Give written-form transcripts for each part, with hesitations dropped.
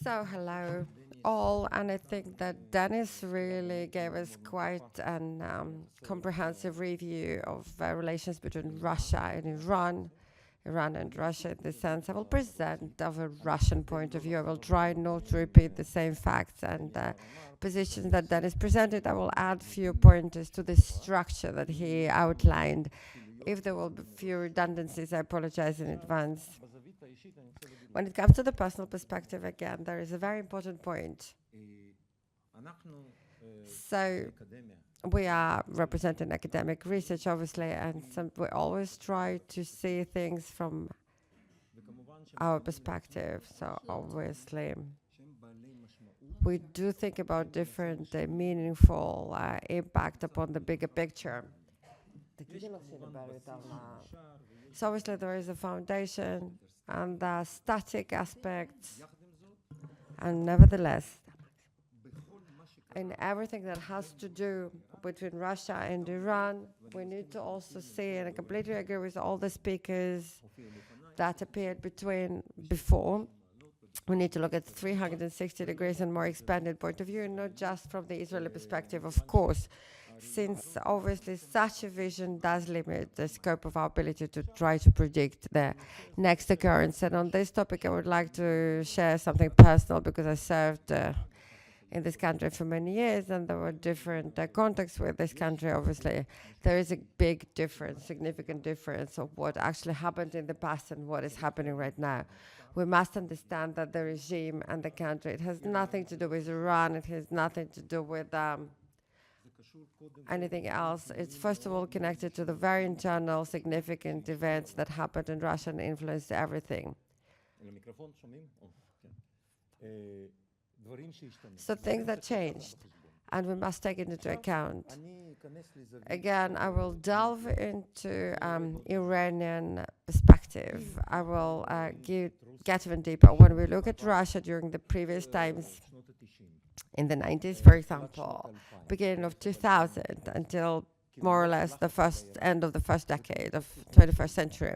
So, hello all, and I think that Dennis really gave us quite an comprehensive review of relations between Russia and Iran, Iran and Russia in the sense. I will present of a Russian point of view. I will try not to repeat the same facts and positions that Dennis presented. I will add few pointers to the structure that he outlined. If there will be few redundancies, I apologize in advance. When it comes to the personal perspective, again, there is a very important point. So we are representing academic research, obviously, and we always try to see things from our perspective. So obviously, we do think about different meaningful impact upon the bigger picture. So obviously there is a foundation and the static aspects, and nevertheless, in everything that has to do between Russia and Iran, we need to also see, and I completely agree with all the speakers that appeared before, we need to look at 360 degrees and more expanded point of view, not just from the Israeli perspective, of course, since obviously such a vision does limit the scope of our ability to try to predict the next occurrence. And on this topic, I would like to share something personal because I served in this country for many years, and there were different contexts with this country. Obviously, there is a big difference, significant difference of what actually happened in the past and what is happening right now. We must understand that the regime and the country, it has nothing to do with Iran, it has nothing to do with anything else. It's first of all connected to the very internal significant events that happened in Russia and influenced everything. So things that changed, and we must take it into account. Again, I will delve into Iranian perspective. I will get even deeper. When we look at Russia during the previous times, in the 90s, for example, beginning of 2000 until more or less the end of the first decade of 21st century,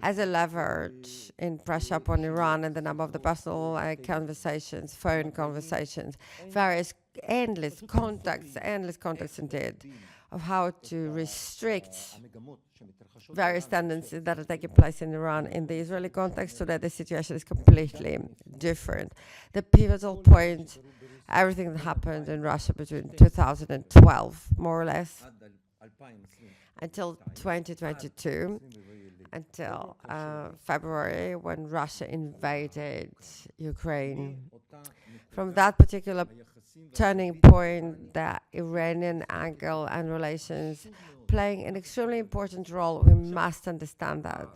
as a leverage in pressure upon Iran and the number of the personal conversations, phone conversations, endless contacts indeed, of how to restrict various tendencies that are taking place in Iran. In the Israeli context today, the situation is completely different. The pivotal point, everything that happened in Russia between 2012, more or less, until 2022, until February, when Russia invaded Ukraine. From that particular turning point, the Iranian angle and relations playing an extremely important role. We must understand that.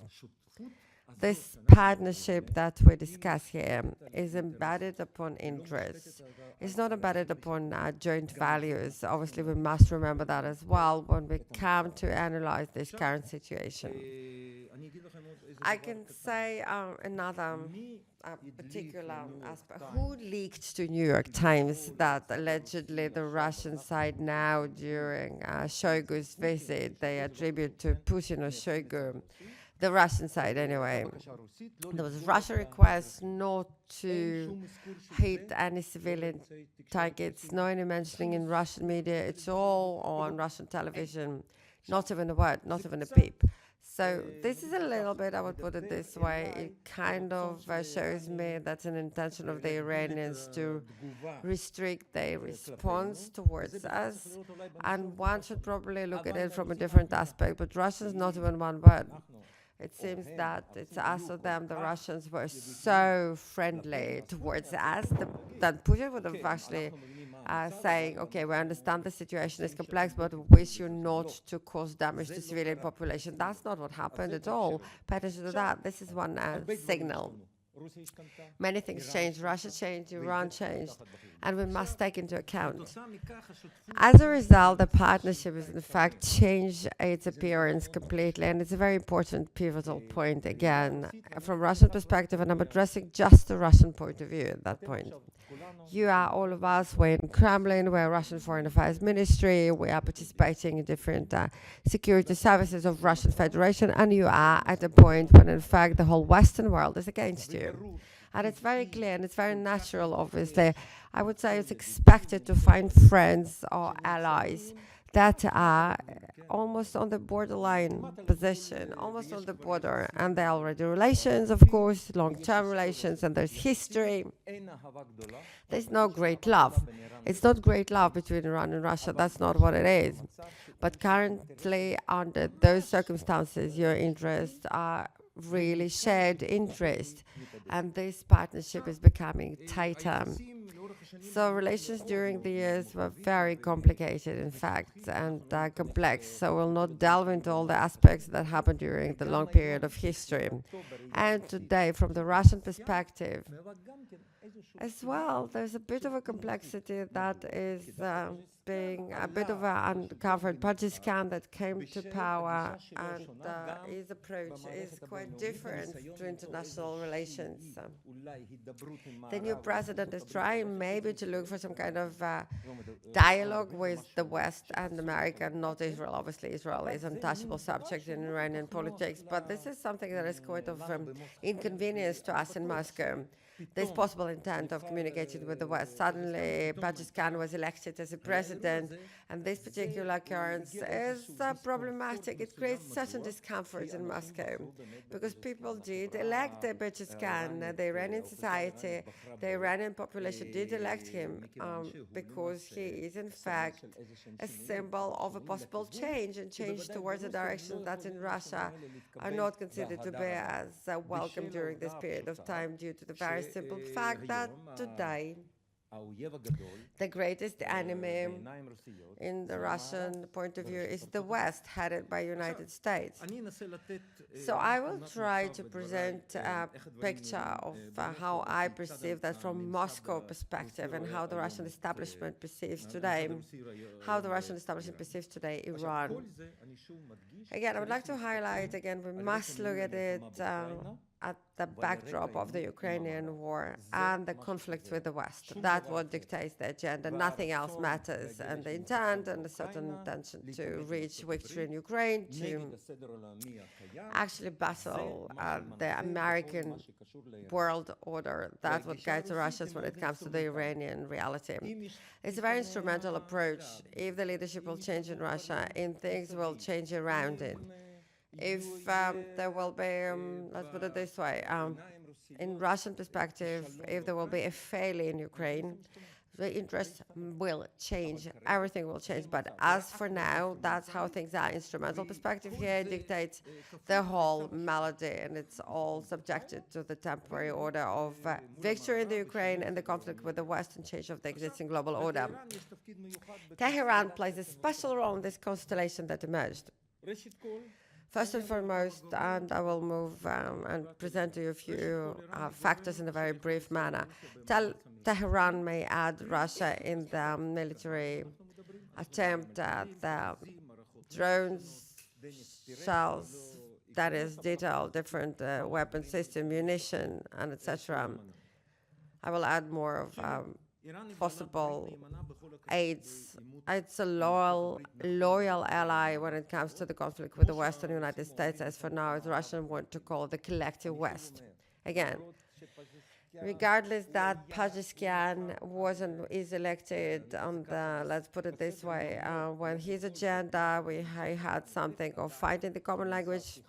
This partnership that we discuss here is embedded upon interests. It's not embedded upon joint values. Obviously, we must remember that as well when we come to analyze this current situation. I can say another particular aspect. Who leaked to New York Times that allegedly the Russian side now, during Shoigu's visit, they attribute to Putin or Shoigu, the Russian side anyway. There was a Russian request not to hit any civilian targets, no any mentioning in Russian media. It's all on Russian television, not even a word, not even a peep. So this is a little bit, I would put it this way, it kind of shows me that's an intention of the Iranians to restrict their response towards us. And one should probably look at it from a different aspect, but Russians not even one word. It seems that it's us or them. The Russians were so friendly towards us that Putin would have actually saying, okay, we understand the situation is complex, but we wish you not to cause damage to civilian population. That's not what happened at all. Pay attention to that. This is one signal. Many things changed. Russia changed, Iran changed, and we must take into account. As a result, the partnership has in fact changed its appearance completely, and it's a very important pivotal point again from Russian perspective, and I'm addressing just the Russian point of view at that point. You are, all of us, we're in Kremlin, we're Russian Foreign Affairs Ministry, we are participating in different security services of Russian Federation, and you are at a point when in fact the whole Western world is against you. you. And it's very clear and it's very natural, obviously. I would say it's expected to find friends or allies that are almost on the borderline position, almost on the border. And there are already relations, of course, long-term relations, and there's history. There's no great love. It's not great love between Iran and Russia. That's not what it is. But currently, under those circumstances, your interests are really shared interests, and this partnership is becoming tighter. So relations during the years were very complicated, in fact, and complex. So we'll not delve into all the aspects that happened during the long period of history. And today, from the Russian perspective, as well, there's a bit of a complexity that is being a bit of an uncovered. Pakistan that came to power, and his approach is quite different to international relations. The new president is trying maybe to look for some kind of dialogue with the West and America, not Israel. Obviously, Israel is an untouchable subject in Iranian politics, but this is something that is quite of inconvenience to us in Moscow. This possible intent of communicating with the West. Suddenly, Pakistan was elected as a president, and this particular occurrence is problematic. It creates certain discomfort in Moscow, because people did elect Pakistan, the Iranian society, the Iranian population did elect him because he is, in fact, a symbol of a possible change, and change towards a direction that in Russia are not considered to be as welcome during this period of time, due to the very simple fact that today the greatest enemy in the Russian point of view is the West, headed by United States. So I will try to present a picture of how I perceive that from Moscow perspective, and how the Russian establishment perceives today, Iran. Again, I would like to highlight, again, we must look at it at the backdrop of the Ukrainian war and the conflict with the West. That's what dictates the agenda. Nothing else matters. And the intent and a certain intention to reach victory in Ukraine, to actually battle the American world order. That's what guides the Russians when it comes to the Iranian reality. It's a very instrumental approach. If the leadership will change in Russia, things will change around it. If there will be, let's put it this way, in Russian perspective, if there will be a failure in Ukraine, the interest will change, everything will change. But as for now, that's how things are. Instrumental perspective here dictates the whole melody, and it's all subjected to the temporary order of victory in the Ukraine and the conflict with the West and change of the existing global order. Tehran plays a special role in this constellation that emerged. First and foremost, and I will move and present to you a few factors in a very brief manner. Tehran may add Russia in the military attempt at the drones, shells, that is, detailed different weapon system, munition, and etc. I will add more of possible aids. It's a loyal ally when it comes to the conflict with the Western United States, as for now, as Russians want to call the collective West. Again, regardless that Pakistan is elected on the, let's put it this way, when his agenda, he had something of finding the common language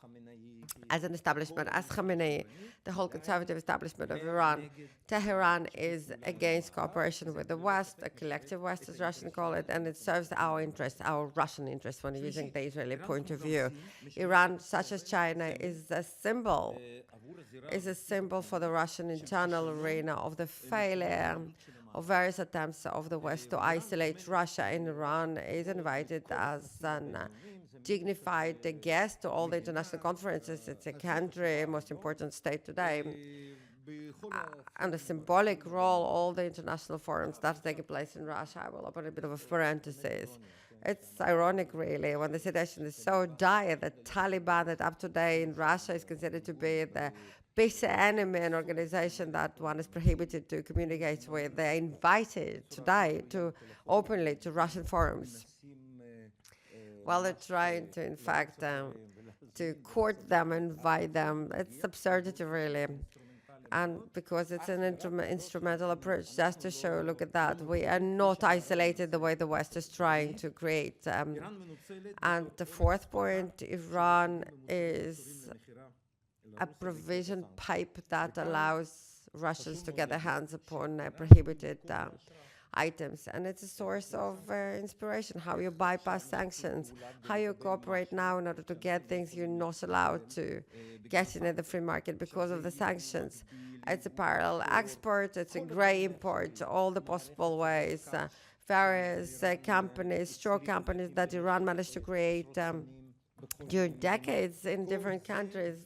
as an establishment, as Khamenei, the whole conservative establishment of Iran. Tehran is against cooperation with the West, a collective West, as Russians call it, and it serves our interests, our Russian interests, when using the Israeli point of view. Iran, such as China, is a symbol for the Russian internal arena of the failure of various attempts of the West to isolate Russia. And Iran is invited as an dignified guest to all the international conferences. It's a country, most important state today, and a symbolic role, all the international forums that are taking place in Russia. I will open a bit of a parenthesis. It's ironic, really, when the situation is so dire that Taliban, that up to date in Russia is considered to be the bitter enemy, an organization that one is prohibited to communicate with. They're invited today to openly to Russian forums. While they're trying to, in fact, to court them, invite them. It's absurdity, really. and because it's an instrumental approach, just to show, look at that, we are not isolated the way the West is trying to create. And the fourth point, Iran is a provision pipe that allows Russians to get their hands upon prohibited items. And it's a source of inspiration, how you bypass sanctions, how you cooperate now in order to get things you're not allowed to get in the free market because of the sanctions. It's a parallel export, it's a gray import, all the possible ways. Various companies, straw companies that Iran managed to create during decades in different countries,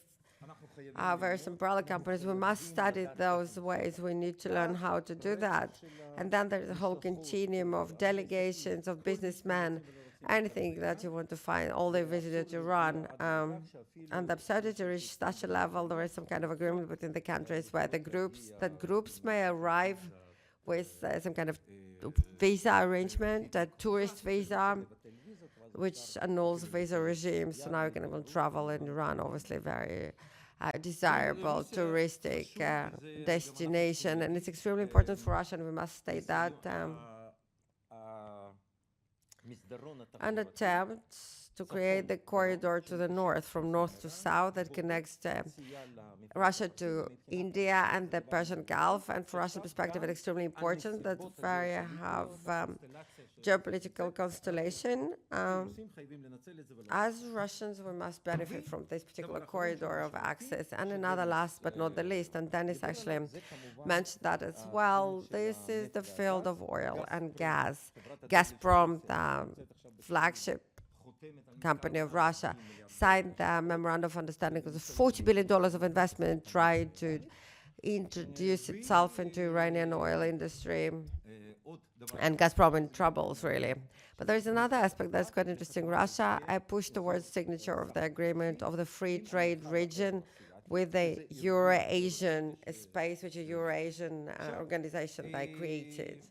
various umbrella companies. We must study those ways. We need to learn how to do that. And then there's a whole continuum of delegations, of businessmen, anything that you want to find. All they visited Iran. And the absurdity to reach such a level, there is some kind of agreement between the countries where groups may arrive with some kind of visa arrangement, a tourist visa, which annuls visa regimes. So now you can even travel in Iran, obviously very desirable touristic destination. And it's extremely important for Russia, and we must state that. An attempt to create the corridor to the north, from north to south, that connects Russia to India and the Persian Gulf. And from Russian perspective, it's extremely important that we have geopolitical constellation. As Russians, we must benefit from this particular corridor of access. And another, last but not the least, and Dennis actually mentioned that as well, this is the field of oil and gas. Gazprom, the flagship company of Russia, signed the memorandum of understanding with $40 billion of investment, trying to introduce itself into Iranian oil industry, and Gazprom in troubles, really. But there's another aspect that's quite interesting. Russia pushed towards signature of the agreement of the free trade region with the Euro-Asian space, which is a Euro-Asian organization they created.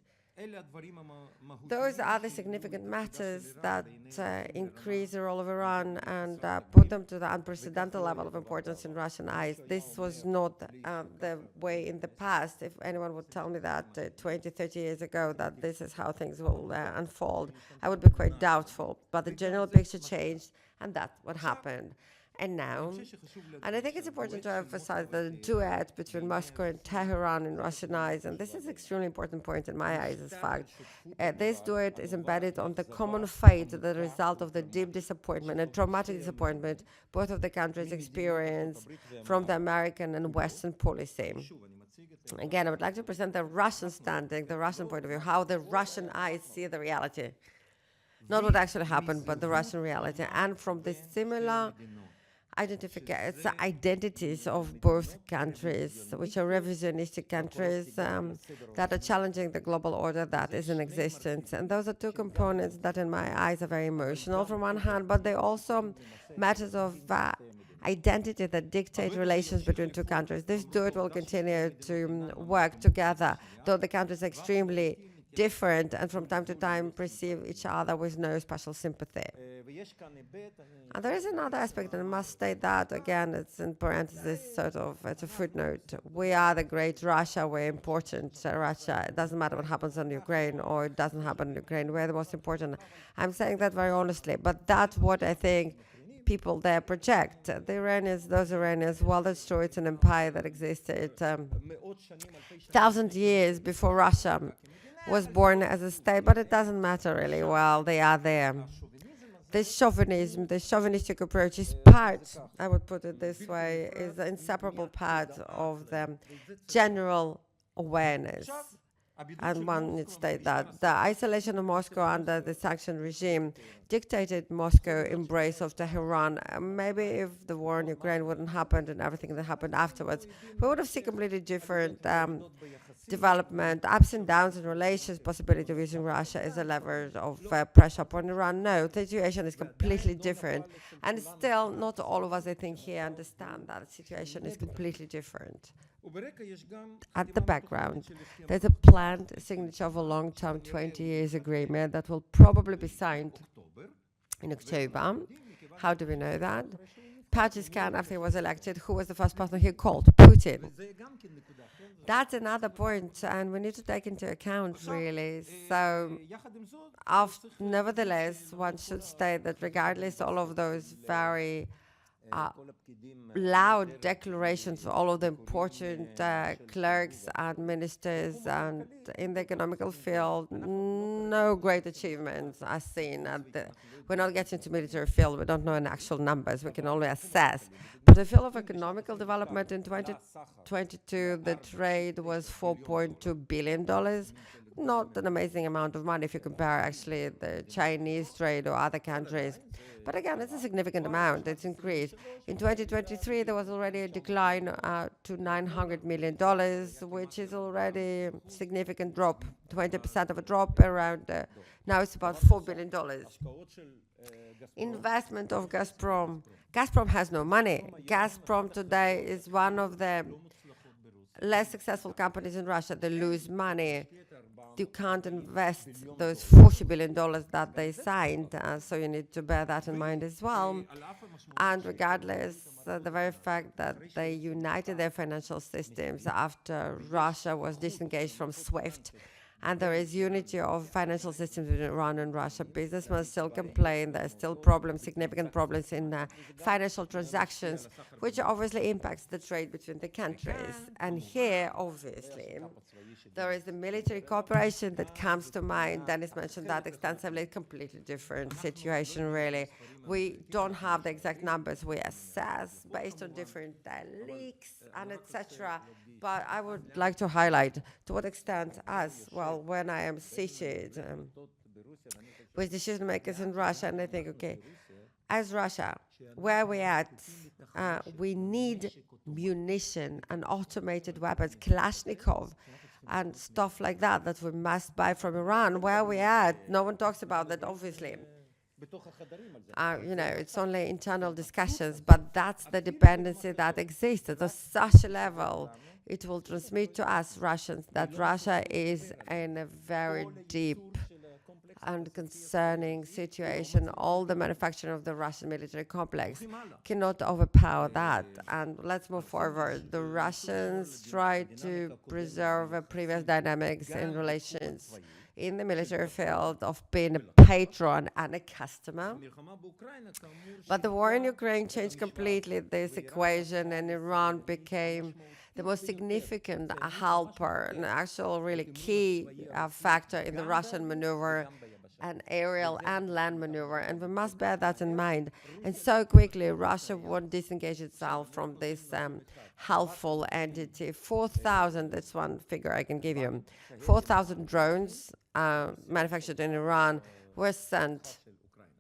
Those are the significant matters that increase the role of Iran and put them to the unprecedented level of importance in Russian eyes. This was not the way in the past. If anyone would tell me that 20, 30 years ago that this is how things will unfold, I would be quite doubtful. But the general picture changed, and that's what happened. And now, and I think it's important to emphasize the duet between Moscow and Tehran in Russian eyes, and this is an extremely important point in my eyes, in fact. This duet is embedded on the common fate, the result of the deep disappointment and traumatic disappointment both of the countries experience from the American and Western policy. Again, I would like to present the Russian standing, the Russian point of view, how the Russian eyes see the reality. Not what actually happened, but the Russian reality. And from the similar identities of both countries, which are revisionistic countries that are challenging the global order that is in existence. And those are two components that, in my eyes, are very emotional from one hand, but they also matters of identity that dictate relations between two countries. This duet will continue to work together, though the countries are extremely different and from time to time perceive each other with no special sympathy. And there is another aspect, and I must state that, again, it's in parentheses, it's a footnote. We are the great Russia, we're important Russia. It doesn't matter what happens in Ukraine or it doesn't happen in Ukraine, we're the most important. I'm saying that very honestly, but that's what I think people there project. The Iranians, those Iranians, well, that's true, it's an empire that existed 1,000 years before Russia was born as a state, but it doesn't matter really. Well, they are there. This chauvinism, this chauvinistic approach is part, I would put it this way, is an inseparable part of the general awareness. And one would state that the isolation of Moscow under the sanction regime dictated Moscow's embrace of Tehran. Maybe if the war in Ukraine wouldn't happen and everything that happened afterwards, we would have seen completely different development, ups and downs in relations, possibility of using Russia as a lever of pressure upon Iran. No, the situation is completely different. And still, not all of us, I think, here understand that the situation is completely different. At the background, there's a planned signature of a long-term 20 years agreement that will probably be signed in October. How do we know that? Pakistan, after he was elected, who was the first person he called? Putin. That's another point, and we need to take into account, really. So, nevertheless, one should state that regardless of all of those very loud declarations, all of the important clerks and ministers and in the economical field, no great achievements are seen. We're not getting to military field. We don't know in actual numbers. We can only assess. But the field of economical development in 2022, the trade was $4.2 billion. Not an amazing amount of money if you compare actually the Chinese trade or other countries. But again, it's a significant amount. It's increased. In 2023, there was already a decline to $900 million, which is already a significant drop, 20% of a drop around, now it's about $4 billion. Investment of Gazprom. Gazprom has no money. Gazprom today is one of the less successful companies in Russia. They lose money. You can't invest those $40 billion that they signed, so you need to bear that in mind as well. And regardless, the very fact that they united their financial systems after Russia was disengaged from SWIFT, and there is unity of financial systems between Iran and Russia. Businessmen still complain. There are still problems, significant problems in financial transactions, which obviously impacts the trade between the countries. And here, obviously, there is the military cooperation that comes to mind. Dennis mentioned that extensively. Completely different situation, really. We don't have the exact numbers. We assess based on different leaks and etc. But I would like to highlight to what extent when I am seated with decision makers in Russia, and I think, okay, as Russia, where we at, we need munition and automated weapons, Kalashnikov, and stuff like that we must buy from Iran. Where we at? No one talks about that, obviously. It's only internal discussions, but that's the dependency that exists at such a level. It will transmit to us Russians that Russia is in a very deep and concerning situation. All the manufacturing of the Russian military complex cannot overpower that. And let's move forward. The Russians try to preserve previous dynamics in relations in the military field of being a patron and a customer. But the war in Ukraine changed completely this equation, and Iran became the most significant helper, an actual really key factor in the Russian maneuver, an aerial and land maneuver, and we must bear that in mind. And so quickly, Russia won't disengage itself from this helpful entity. 4,000, that's one figure I can give you. 4,000 drones manufactured in Iran were sent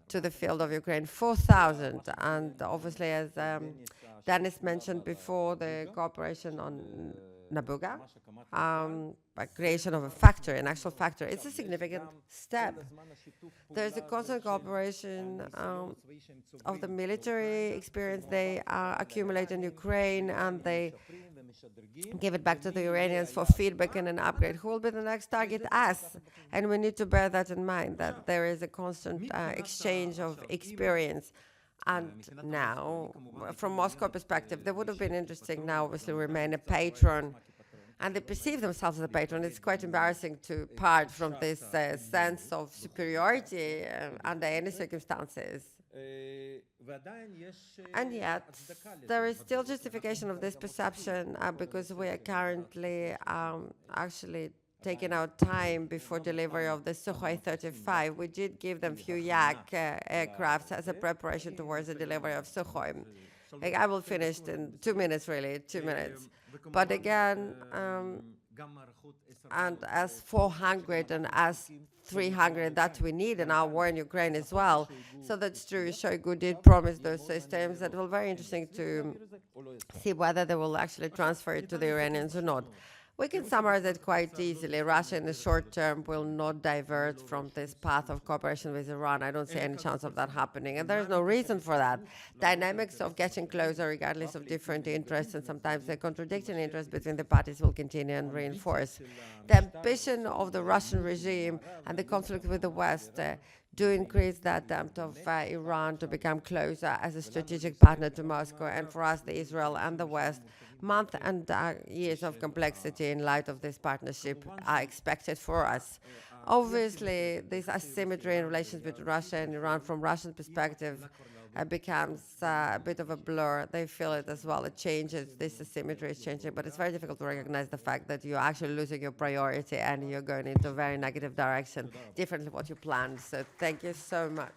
to the field of Ukraine. 4,000, and obviously, as Dennis mentioned before, the cooperation on Nabuga, by creation of a factory, an actual factory. It's a significant step. There's a constant cooperation of the military experience they accumulate in Ukraine, and they give it back to the Iranians for feedback and an upgrade. Who will be the next target? Us. And we need to bear that in mind, that there is a constant exchange of experience. And now, from Moscow perspective, they would have been interesting now, obviously, remain a patron, and they perceive themselves as a patron. It's quite embarrassing to part from this sense of superiority under any circumstances. And yet, there is still justification of this perception because we are currently actually taking our time before delivery of the Sukhoi 35. We did give them few Yak aircrafts as a preparation towards the delivery of Sukhoi. I will finish in 2 minutes, really, 2 minutes. But again, and as 400 and as 300 that we need in our war in Ukraine as well. So that's true. Shoigu did promise those systems. That will be very interesting to see whether they will actually transfer it to the Iranians or not. We can summarize it quite easily. Russia in the short term will not divert from this path of cooperation with Iran. I don't see any chance of that happening, and there's no reason for that. Dynamics of getting closer regardless of different interests, and sometimes the contradicting interests between the parties, will continue and reinforce. The ambition of the Russian regime and the conflict with the West do increase the attempt of Iran to become closer as a strategic partner to Moscow, and for us, the Israel and the West, months and years of complexity in light of this partnership are expected for us. Obviously, this asymmetry in relations between Russia and Iran, from Russian perspective, becomes a bit of a blur. They feel it as well. It changes. This asymmetry is changing, but it's very difficult to recognize the fact that you're actually losing your priority and you're going into a very negative direction, differently what you planned. So thank you so much.